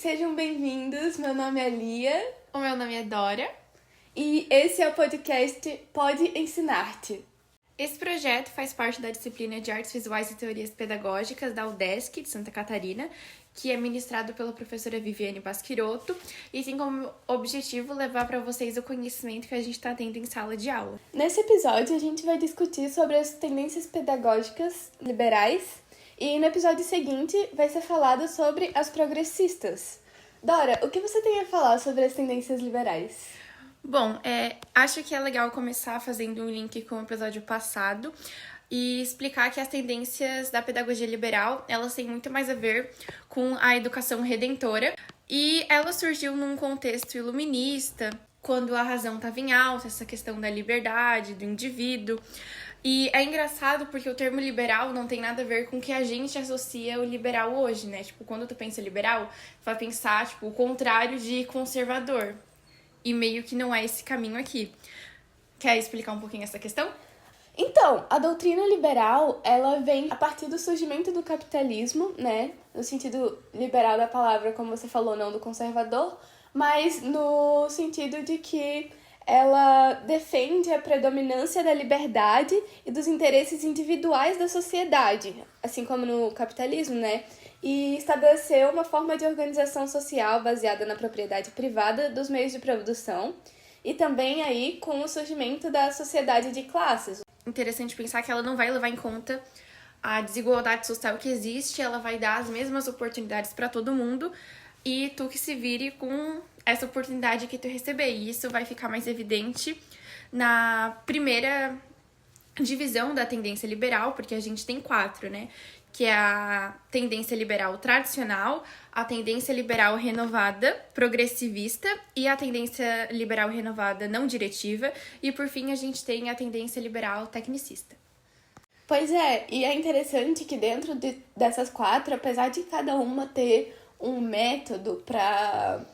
sejam bem-vindos. Meu nome é Lia. O meu nome é Dora. E esse é o podcast Pode Ensinar-te. Esse projeto faz parte da disciplina de Artes Visuais e Teorias Pedagógicas da UDESC de Santa Catarina, que é ministrado pela professora Viviane Basquirotto e tem como objetivo levar para vocês o conhecimento que a gente está tendo em sala de aula. Nesse episódio, a gente vai discutir sobre as tendências pedagógicas liberais e no episódio seguinte vai ser falado sobre as progressistas. Dora, o que você tem a falar sobre as tendências liberais? Bom, acho que é legal começar fazendo um link com o episódio passado e explicar que as tendências da pedagogia liberal, elas têm muito mais a ver com a educação redentora e ela surgiu num contexto iluminista, quando a razão estava em alta, essa questão da liberdade, do indivíduo. E é engraçado porque o termo liberal não tem nada a ver com o que a gente associa o liberal hoje, né? Tipo, quando tu pensa liberal, tu vai pensar, tipo, o contrário de conservador. E meio que não é esse caminho aqui. Quer explicar um pouquinho essa questão? Então, a doutrina liberal, ela vem a partir do surgimento do capitalismo, né? No sentido liberal da palavra, como você falou, não do conservador, mas no sentido de que ela defende a predominância da liberdade e dos interesses individuais da sociedade, assim como no capitalismo, né? E estabeleceu uma forma de organização social baseada na propriedade privada dos meios de produção e também aí com o surgimento da sociedade de classes. Interessante pensar que ela não vai levar em conta a desigualdade social que existe, ela vai dar as mesmas oportunidades para todo mundo e tu que se vire com essa oportunidade que tu receber. E isso vai ficar mais evidente na primeira divisão da tendência liberal, porque a gente tem 4, né? Que é a tendência liberal tradicional, a tendência liberal renovada progressivista e a tendência liberal renovada não diretiva. E, por fim, a gente tem a tendência liberal tecnicista. Pois é, e é interessante que dentro dessas 4, apesar de cada uma ter um método para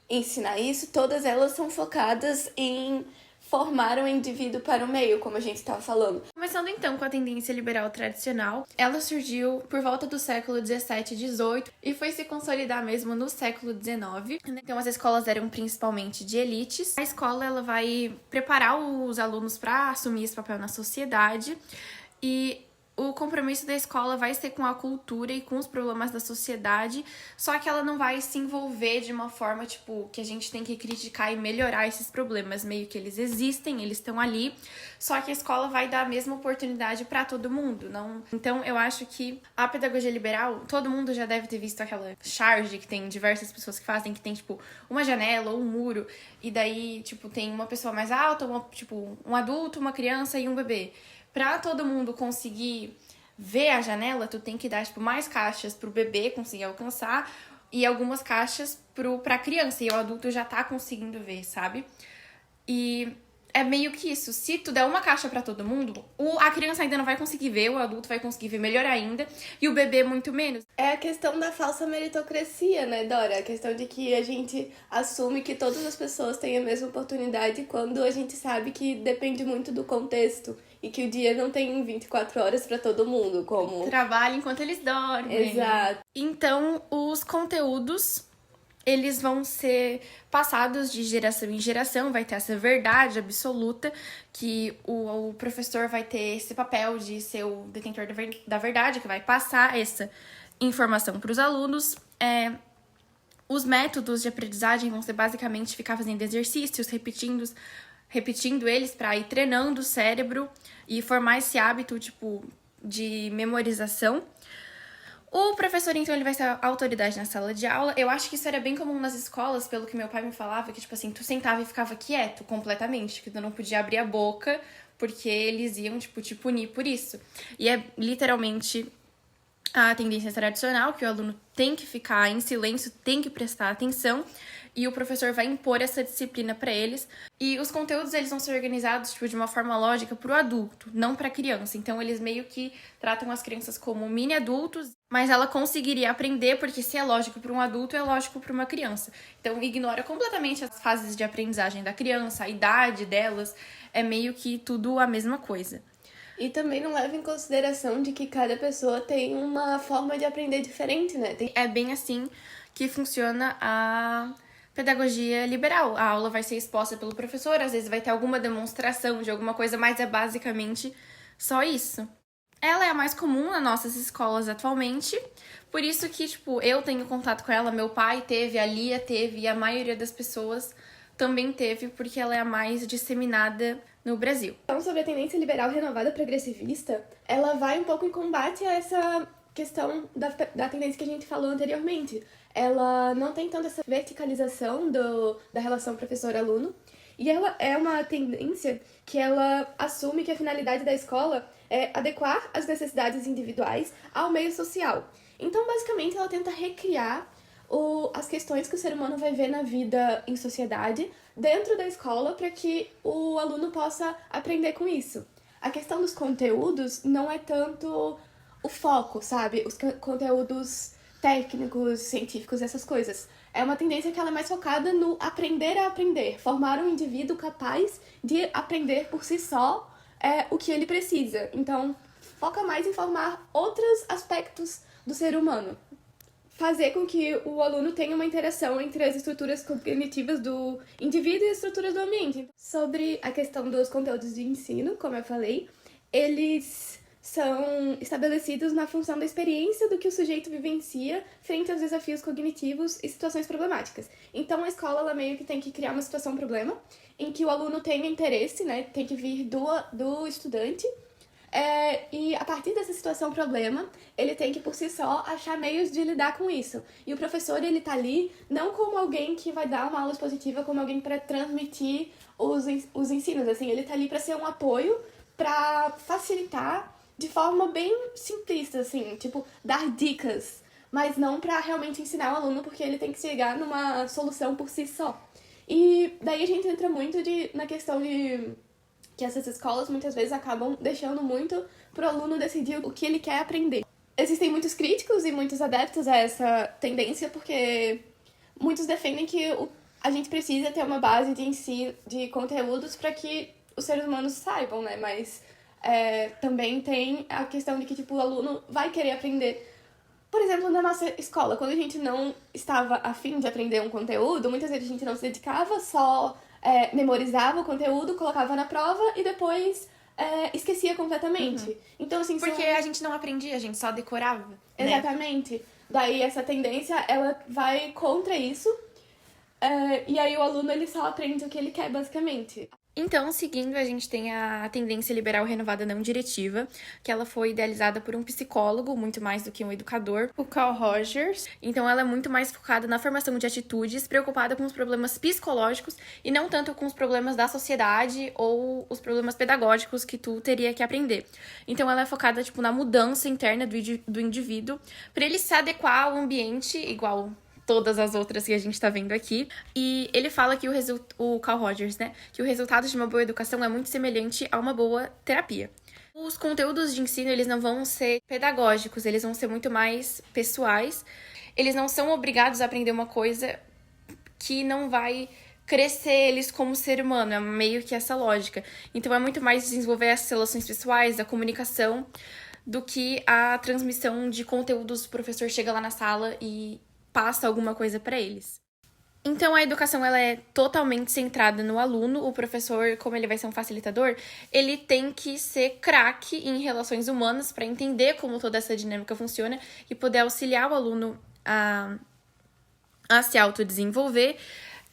ensinar isso, todas elas são focadas em formar um indivíduo para o meio, como a gente estava falando. Começando então com a tendência liberal tradicional, ela surgiu por volta do século 17 e 18 e foi se consolidar mesmo no século 19. Então as escolas eram principalmente de elites. A escola ela vai preparar os alunos para assumir esse papel na sociedade e o compromisso da escola vai ser com a cultura e com os problemas da sociedade, só que ela não vai se envolver de uma forma, tipo, que a gente tem que criticar e melhorar esses problemas. Meio que eles existem, eles estão ali, só que a escola vai dar a mesma oportunidade para todo mundo, não? Então, eu acho que a pedagogia liberal, todo mundo já deve ter visto aquela charge que tem diversas pessoas que fazem, que tem, tipo, uma janela ou um muro, e daí, tipo, tem uma pessoa mais alta, um adulto, uma criança e um bebê. Pra todo mundo conseguir ver a janela, tu tem que dar, tipo, mais caixas pro bebê conseguir alcançar e algumas caixas pra criança. E o adulto já tá conseguindo ver, sabe? E é meio que isso. Se tu der uma caixa pra todo mundo, a criança ainda não vai conseguir ver, o adulto vai conseguir ver melhor ainda, e o bebê muito menos. É a questão da falsa meritocracia, né, Dora? A questão de que a gente assume que todas as pessoas têm a mesma oportunidade quando a gente sabe que depende muito do contexto e que o dia não tem 24 horas pra todo mundo, como... Trabalha enquanto eles dormem. Exato. Então, os conteúdos, eles vão ser passados de geração em geração, vai ter essa verdade absoluta, que o professor vai ter esse papel de ser o detentor da verdade, que vai passar essa informação para os alunos. Os métodos de aprendizagem vão ser basicamente ficar fazendo exercícios, repetindo eles para ir treinando o cérebro e formar esse hábito, tipo, de memorização. O professor, então, ele vai ser a autoridade na sala de aula. Eu acho que isso era bem comum nas escolas, pelo que meu pai me falava, que, tipo assim, tu sentava e ficava quieto completamente, que tu não podia abrir a boca, porque eles iam, tipo, te punir por isso. E é literalmente a tendência tradicional, que o aluno tem que ficar em silêncio, tem que prestar atenção, e o professor vai impor essa disciplina para eles. E os conteúdos, eles vão ser organizados, tipo, de uma forma lógica para o adulto, não para a criança. Então, eles meio que tratam as crianças como mini adultos, mas ela conseguiria aprender, porque se é lógico para um adulto, é lógico para uma criança. Então, ignora completamente as fases de aprendizagem da criança, a idade delas, é meio que tudo a mesma coisa. E também não leva em consideração de que cada pessoa tem uma forma de aprender diferente, né? É bem assim que funciona a pedagogia liberal. A aula vai ser exposta pelo professor, às vezes vai ter alguma demonstração de alguma coisa, mas é basicamente só isso. Ela é a mais comum nas nossas escolas atualmente, por isso que, tipo, eu tenho contato com ela, meu pai teve, a Lia teve, e a maioria das pessoas também teve, porque ela é a mais disseminada no Brasil. Então, sobre a tendência liberal renovada progressivista, ela vai um pouco em combate a essa questão da tendência que a gente falou anteriormente. Ela não tem tanto essa verticalização da relação professor-aluno, e ela é uma tendência que ela assume que a finalidade da escola é adequar as necessidades individuais ao meio social. Então, basicamente, ela tenta recriar as questões que o ser humano vai ver na vida em sociedade dentro da escola para que o aluno possa aprender com isso. A questão dos conteúdos não é tanto o foco, sabe? Os conteúdos técnicos, científicos, essas coisas. É uma tendência que ela é mais focada no aprender a aprender, formar um indivíduo capaz de aprender por si só o que ele precisa. Então, foca mais em formar outros aspectos do ser humano. Fazer com que o aluno tenha uma interação entre as estruturas cognitivas do indivíduo e as estruturas do ambiente. Sobre a questão dos conteúdos de ensino, como eu falei, eles são estabelecidos na função da experiência do que o sujeito vivencia frente aos desafios cognitivos e situações problemáticas. Então, a escola ela meio que tem que criar uma situação-problema em que o aluno tenha interesse, né, tem que vir do estudante, e a partir dessa situação-problema, ele tem que, por si só, achar meios de lidar com isso. E o professor, ele tá ali não como alguém que vai dar uma aula expositiva, como alguém para transmitir os ensinos, assim, ele tá ali para ser um apoio, para facilitar de forma bem simplista, assim, tipo, dar dicas, mas não para realmente ensinar o aluno, porque ele tem que chegar numa solução por si só. E daí a gente entra muito na questão de que essas escolas muitas vezes acabam deixando muito pro aluno decidir o que ele quer aprender. Existem muitos críticos e muitos adeptos a essa tendência, porque muitos defendem que a gente precisa ter uma base de ensino, de conteúdos para que os seres humanos saibam, né? Mas também tem a questão de que, tipo, o aluno vai querer aprender. Por exemplo, na nossa escola, quando a gente não estava a fim de aprender um conteúdo, muitas vezes a gente não se dedicava, só memorizava o conteúdo, colocava na prova e depois esquecia completamente. Uhum. Então, assim, porque a gente não aprendia, a gente só decorava. Exatamente. Né? Daí essa tendência, ela vai contra isso. E aí o aluno, ele só aprende o que ele quer, basicamente. Então, seguindo, a gente tem a tendência liberal renovada não diretiva, que ela foi idealizada por um psicólogo, muito mais do que um educador, o Carl Rogers. Então, ela é muito mais focada na formação de atitudes, preocupada com os problemas psicológicos e não tanto com os problemas da sociedade ou os problemas pedagógicos que tu teria que aprender. Então, ela é focada, tipo, na mudança interna do indivíduo, para ele se adequar ao ambiente, igual todas as outras que a gente tá vendo aqui. E ele fala que o Carl Rogers, né? Que o resultado de uma boa educação é muito semelhante a uma boa terapia. Os conteúdos de ensino, eles não vão ser pedagógicos, eles vão ser muito mais pessoais. Eles não são obrigados a aprender uma coisa que não vai crescer eles como ser humano, é meio que essa lógica. Então é muito mais desenvolver as relações pessoais, a comunicação, do que a transmissão de conteúdos. O professor chega lá na sala e passa alguma coisa para eles. Então, a educação ela é totalmente centrada no aluno. O professor, como ele vai ser um facilitador, ele tem que ser craque em relações humanas para entender como toda essa dinâmica funciona e poder auxiliar o aluno a se autodesenvolver.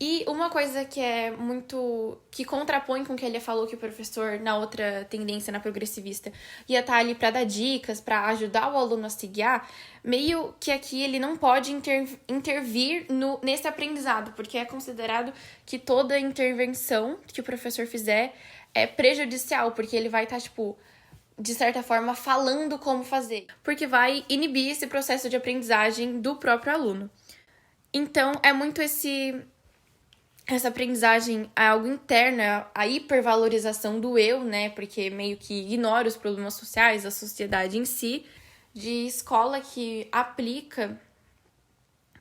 E uma coisa que é muito... que contrapõe com o que ele falou, que o professor, na outra tendência, na progressivista, ia estar ali para dar dicas, para ajudar o aluno a se guiar, meio que aqui ele não pode intervir nesse aprendizado, porque é considerado que toda intervenção que o professor fizer é prejudicial, porque ele vai estar, tipo, de certa forma, falando como fazer, porque vai inibir esse processo de aprendizagem do próprio aluno. Então, é muito essa aprendizagem é algo interna, a hipervalorização do eu, né? Porque meio que ignora os problemas sociais, a sociedade em si, de escola que aplica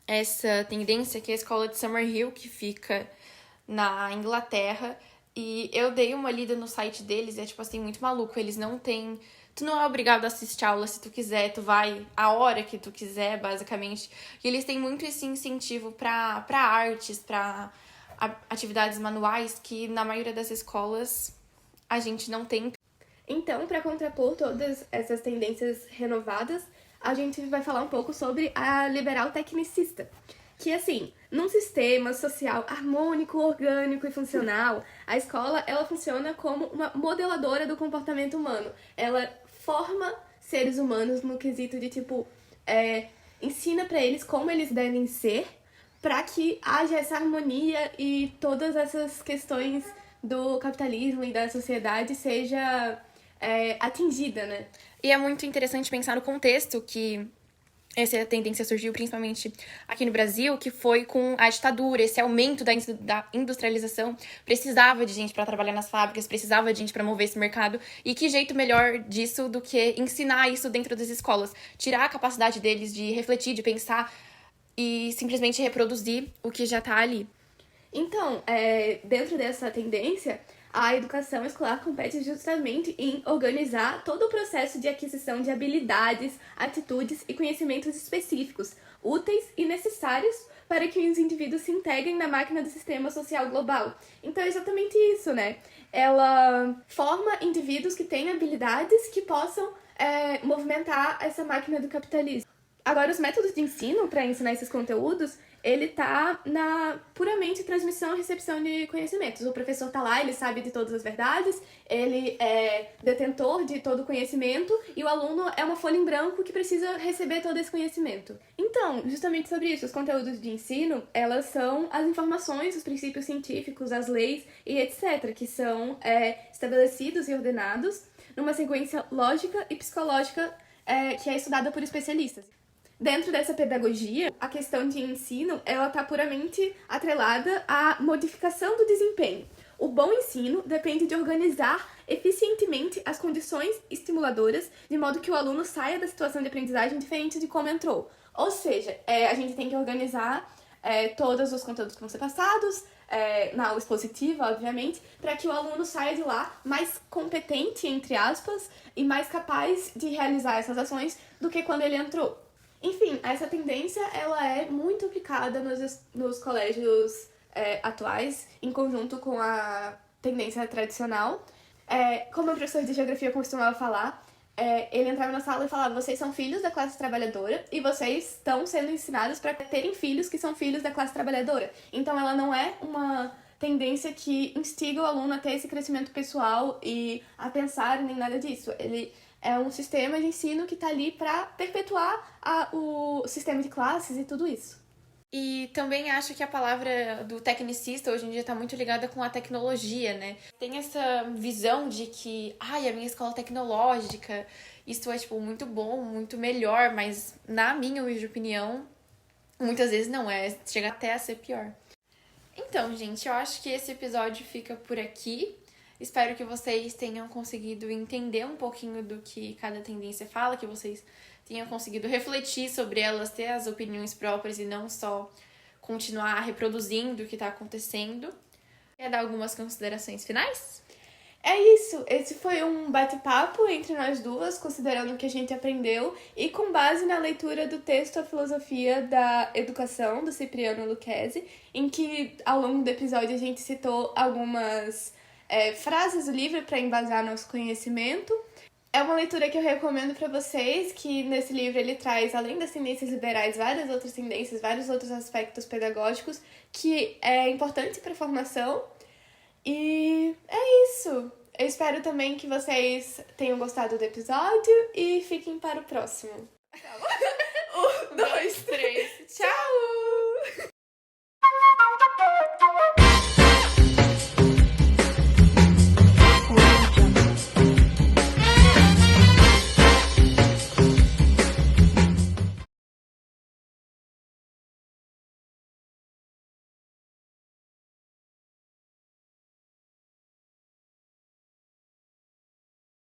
essa tendência, que é a escola de Summerhill, que fica na Inglaterra. E eu dei uma lida no site deles, é tipo assim, muito maluco. Eles não têm Tu não é obrigado a assistir a aula se tu quiser, tu vai a hora que tu quiser, basicamente. E eles têm muito esse incentivo pra artes, pra atividades manuais, que na maioria das escolas a gente não tem. Então, para contrapor todas essas tendências renovadas, a gente vai falar um pouco sobre a liberal tecnicista. Que, assim, num sistema social harmônico, orgânico e funcional, a escola, ela funciona como uma modeladora do comportamento humano. Ela forma seres humanos no quesito de, tipo, ensina para eles como eles devem ser, para que haja essa harmonia e todas essas questões do capitalismo e da sociedade seja atingida, né? E é muito interessante pensar no contexto que essa tendência surgiu principalmente aqui no Brasil, que foi com a ditadura, esse aumento da industrialização. Precisava de gente para trabalhar nas fábricas, precisava de gente para mover esse mercado. E que jeito melhor disso do que ensinar isso dentro das escolas? Tirar a capacidade deles de refletir, de pensar e simplesmente reproduzir o que já tá ali. Então, dentro dessa tendência, a educação escolar compete justamente em organizar todo o processo de aquisição de habilidades, atitudes e conhecimentos específicos, úteis e necessários para que os indivíduos se integrem na máquina do sistema social global. Então é exatamente isso, né? Ela forma indivíduos que têm habilidades que possam movimentar essa máquina do capitalismo. Agora, os métodos de ensino para ensinar esses conteúdos, ele tá na puramente transmissão e recepção de conhecimentos. O professor tá lá, ele sabe de todas as verdades, ele é detentor de todo o conhecimento e o aluno é uma folha em branco que precisa receber todo esse conhecimento. Então, justamente sobre isso, os conteúdos de ensino, elas são as informações, os princípios científicos, as leis e etc., que são estabelecidos e ordenados numa sequência lógica e psicológica que é estudada por especialistas. Dentro dessa pedagogia, a questão de ensino, ela está puramente atrelada à modificação do desempenho. O bom ensino depende de organizar eficientemente as condições estimuladoras, de modo que o aluno saia da situação de aprendizagem diferente de como entrou. Ou seja, a gente tem que organizar todos os conteúdos que vão ser passados, na aula expositiva, obviamente, para que o aluno saia de lá mais competente, entre aspas, e mais capaz de realizar essas ações do que quando ele entrou. Enfim, essa tendência ela é muito aplicada nos colégios atuais, em conjunto com a tendência tradicional. Como o professor de geografia costumava falar, ele entrava na sala e falava: vocês são filhos da classe trabalhadora e vocês estão sendo ensinados para terem filhos que são filhos da classe trabalhadora. Então ela não é uma tendência que instiga o aluno a ter esse crescimento pessoal e a pensar nem nada disso. Ele é um sistema de ensino que está ali para perpetuar o sistema de classes e tudo isso. E também acho que a palavra do tecnicista hoje em dia está muito ligada com a tecnologia, né? Tem essa visão de que, a minha escola é tecnológica, isso é, muito bom, muito melhor, mas na minha humilde opinião, muitas vezes não é, chega até a ser pior. Então, gente, eu acho que esse episódio fica por aqui. Espero que vocês tenham conseguido entender um pouquinho do que cada tendência fala, que vocês tenham conseguido refletir sobre elas, ter as opiniões próprias e não só continuar reproduzindo o que está acontecendo. Quer dar algumas considerações finais? É isso, esse foi um bate-papo entre nós duas, considerando o que a gente aprendeu e com base na leitura do texto A Filosofia da Educação, do Cipriano Lucchesi, em que ao longo do episódio a gente citou algumas frases do livro para embasar nosso conhecimento. É uma leitura que eu recomendo para vocês, que nesse livro ele traz, além das tendências liberais, várias outras tendências, vários outros aspectos pedagógicos que é importante para a formação. E é isso. Eu espero também que vocês tenham gostado do episódio e fiquem para o próximo.